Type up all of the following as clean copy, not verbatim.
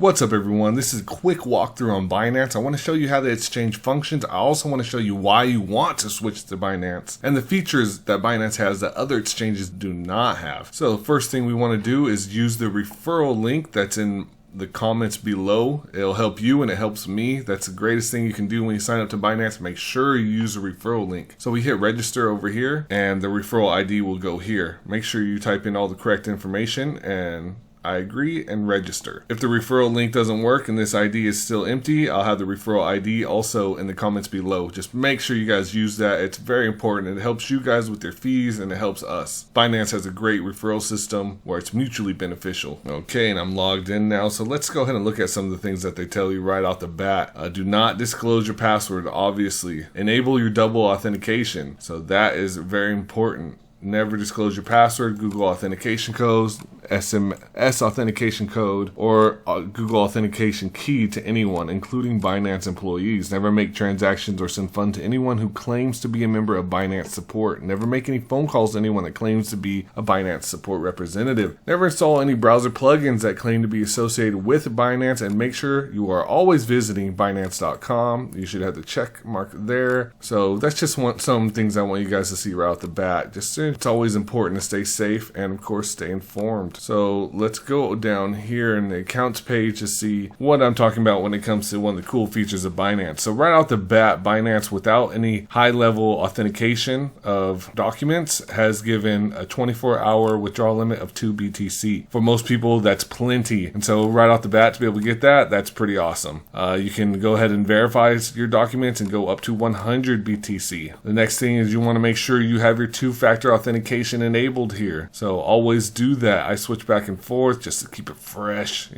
What's up everyone, this is a quick walkthrough on Binance. I want to show you how the exchange functions. I also want to show you why you want to switch to Binance and the features that Binance has that other exchanges do not have. So the first thing we want to do is use the referral link that's in the comments below. It'll help you and it helps me. That's the greatest thing you can do when you sign up to Binance. Make sure you use the referral link. So we hit register over here and the referral ID will go here. Make sure you type in all the correct information and I agree and register. If the referral link doesn't work and this ID is still empty, I'll have the referral ID also in the comments below. Just make sure you guys use that. It's very important. It helps you guys with your fees and it helps us. Binance has a great referral system where it's mutually beneficial. Okay, and I'm logged in now. So let's go ahead and look at some of the things that they tell you right off the bat. Do not disclose your password, obviously. Enable your double authentication. So that is very important. Never disclose your password, Google authentication codes, SMS authentication code, or Google authentication key to anyone, including Binance employees. Never make transactions or send funds to anyone who claims to be a member of Binance support. Never make any phone calls to anyone that claims to be a Binance support representative. Never install any browser plugins that claim to be associated with Binance, and make sure you are always visiting Binance.com. You should have the check mark there. So that's just some things I want you guys to see right off the bat. It's always important to stay safe and of course stay informed. So let's go down here in the accounts page to see what I'm talking about when it comes to one of the cool features of Binance. So right off the bat, Binance, without any high-level authentication of documents, has given a 24-hour withdrawal limit of 2 BTC. For most people, that's plenty. And so right off the bat, to be able to get that, that's pretty awesome. You can go ahead and verify your documents and go up to 100 BTC. The next thing is you want to make sure you have your two-factor authentication enabled here. So always do that. I switch back and forth just to keep it fresh,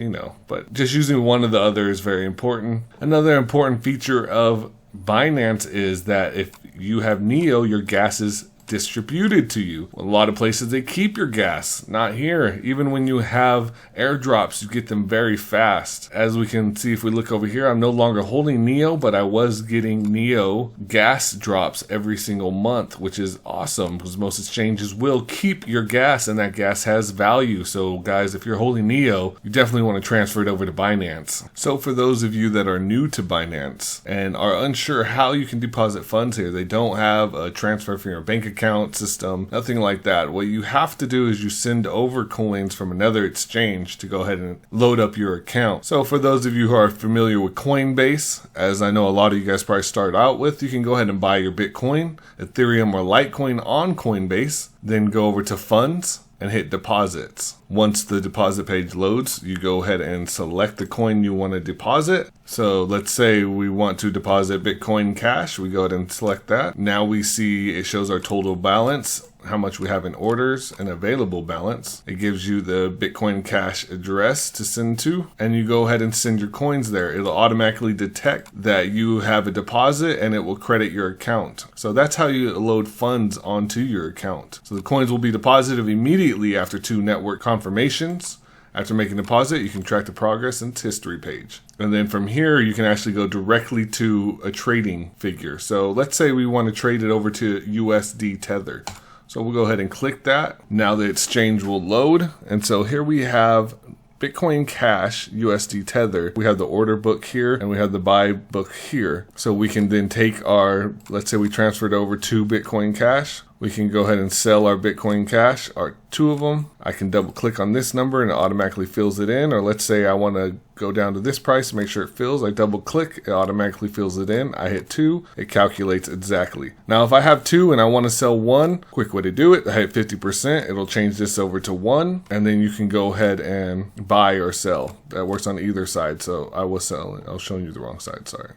but just using one or the other is very important. Another important feature of Binance is that if you have Neo, your gas is distributed to you. A lot of places they keep your gas, not here. Even when you have airdrops, you get them very fast. As we can see, if we look over here, I'm no longer holding Neo, but I was getting Neo gas drops every single month, which is awesome because most exchanges will keep your gas and that gas has value. So guys, if you're holding Neo, you definitely want to transfer it over to Binance. So for those of you that are new to Binance and are unsure how you can deposit funds here, they don't have a transfer from your bank account system, nothing like that. What you have to do is you send over coins from another exchange to go ahead and load up your account. So for those of you who are familiar with Coinbase, as I know a lot of you guys probably start out with, you can go ahead and buy your Bitcoin, Ethereum, or Litecoin on Coinbase, then go over to funds and hit deposits. Once the deposit page loads, you go ahead and select the coin you want to deposit. So let's say we want to deposit Bitcoin Cash. We go ahead and select that. Now we see it shows our total balance, how much we have in orders and available balance. It gives you the Bitcoin Cash address to send to, and you go ahead and send your coins there. It'll automatically detect that you have a deposit and it will credit your account. So that's how you load funds onto your account. So the coins will be deposited immediately after 2 network confirmations. After making a deposit, you can track the progress in its history page. And then from here, you can actually go directly to a trading figure. So let's say we want to trade it over to USD Tether. So we'll go ahead and click that. Now the exchange will load. And so here we have Bitcoin Cash, USD Tether. We have the order book here and we have the buy book here. So we can then take our, let's say we transferred over 2 Bitcoin Cash. We can go ahead and sell our Bitcoin Cash, our 2 of them. I can double click on this number and it automatically fills it in. Or let's say I want to go down to this price, make sure it fills. I double click, it automatically fills it in. I hit 2, it calculates exactly. Now if I have 2 and I want to sell 1, quick way to do it, I hit 50%, it'll change this over to 1, and then you can go ahead and buy or sell. That works on either side, so I was selling. I was showing you the wrong side, sorry.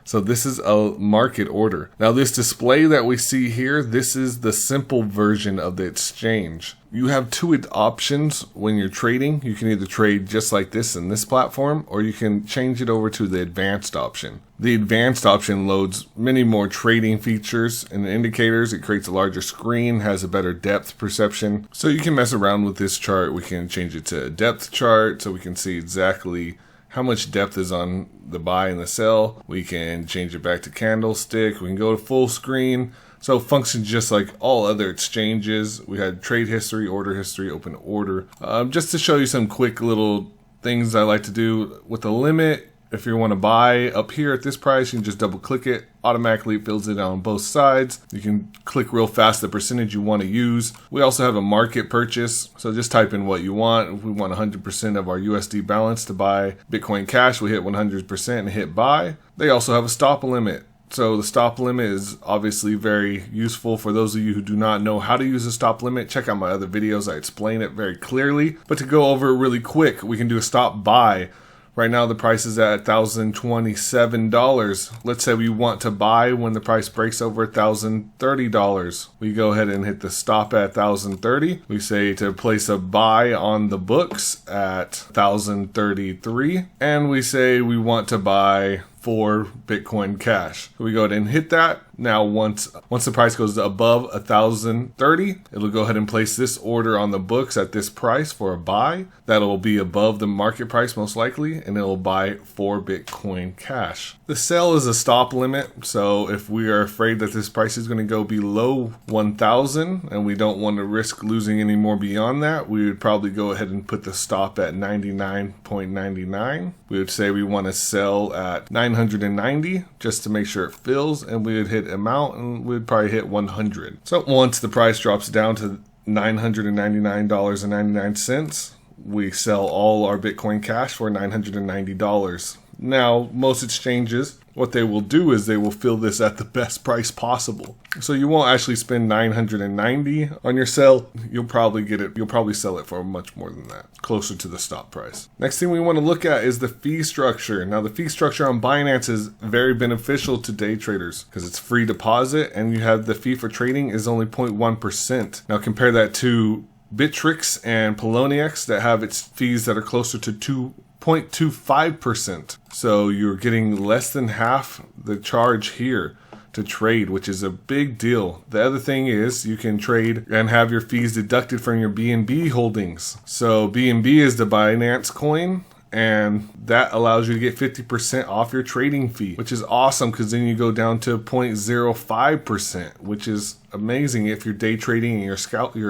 So this is a market order. Now this display that we see here, this is the simple version of the exchange. You have 2 options when you're trading. You can either trade just like this in this platform, or you can change it over to the advanced option. The advanced option loads many more trading features and indicators. It creates a larger screen, has a better depth perception. So you can mess around with this chart. We can change it to a depth chart so we can see exactly how much depth is on the buy and the sell. We can change it back to candlestick. We can go to full screen. So it functions just like all other exchanges. We had trade history, order history, open order. Just to show you some quick little things I like to do with the limit. If you want to buy up here at this price, you can just double click it. Automatically it fills it out on both sides. You can click real fast the percentage you want to use. We also have a market purchase. So just type in what you want. If we want 100% of our USD balance to buy Bitcoin Cash, we hit 100% and hit buy. They also have a stop limit. So the stop limit is obviously very useful for those of you who do not know how to use a stop limit. Check out my other videos. I explain it very clearly. But to go over it really quick, we can do a stop buy. Right now the price is at $1,027. Let's say we want to buy when the price breaks over $1,030. We go ahead and hit the stop at $1,030. We say to place a buy on the books at $1,033. And we say we want to buy 4 Bitcoin Cash. So we go ahead and hit that. Now once the price goes above $1,030, it'll go ahead and place this order on the books at this price for a buy. That'll be above the market price most likely, and it'll buy 4 Bitcoin Cash. The sell is a stop limit, so if we are afraid that this price is going to go below 1,000 and we don't want to risk losing any more beyond that, we would probably go ahead and put the stop at 99.99. We would say we want to sell at 990 just to make sure it fills, and we would hit amount and we'd probably hit 100. So once the price drops down to $999.99, we sell all our Bitcoin Cash for $990. Now, most exchanges, what they will do is they will fill this at the best price possible. So you won't actually spend $990 on your sell. You'll probably sell it for much more than that, closer to the stop price. Next thing we want to look at is the fee structure. Now, the fee structure on Binance is very beneficial to day traders because it's free deposit and you have the fee for trading is only 0.1%. Now, compare that to Bittrex and Poloniex that have its fees that are closer to 2.25%. So you're getting less than half the charge here to trade, which is a big deal. The other thing is you can trade and have your fees deducted from your BNB holdings. So BNB is the Binance coin, and that allows you to get 50% off your trading fee, which is awesome because then you go down to 0.05%, which is amazing if you're day trading and you're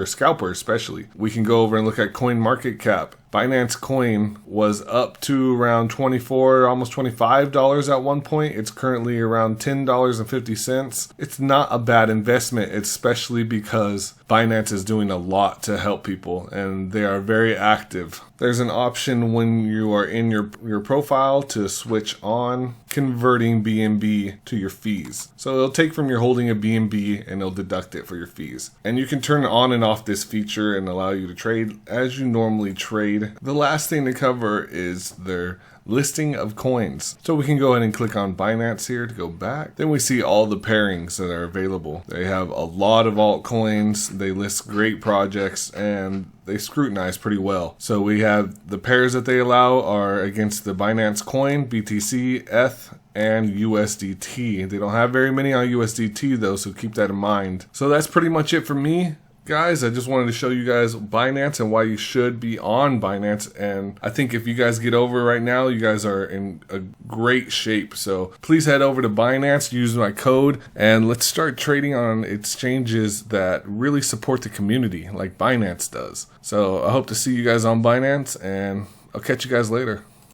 a scalper especially. We can go over and look at coin market cap. Binance coin was up to around $24, almost $25 at one point. It's currently around $10.50. It's not a bad investment, especially because Binance is doing a lot to help people and they are very active. There's an option when you are in your profile to switch on converting BNB to your fees. So it'll take from your holding a BNB and it'll deduct it for your fees. And you can turn on and off this feature and allow you to trade as you normally trade. The last thing to cover is their listing of coins. So we can go ahead and click on Binance here to go back. Then we see all the pairings that are available. They have a lot of altcoins. They list great projects and they scrutinize pretty well. So we have the pairs that they allow are against the Binance coin, BTC, ETH, and USDT. They don't have very many on USDT though, so keep that in mind. So that's pretty much it for me. Guys, I just wanted to show you guys Binance and why you should be on Binance. And I think if you guys get over right now, you guys are in a great shape. So please head over to Binance, use my code, and let's start trading on exchanges that really support the community like Binance does. So I hope to see you guys on Binance, and I'll catch you guys later.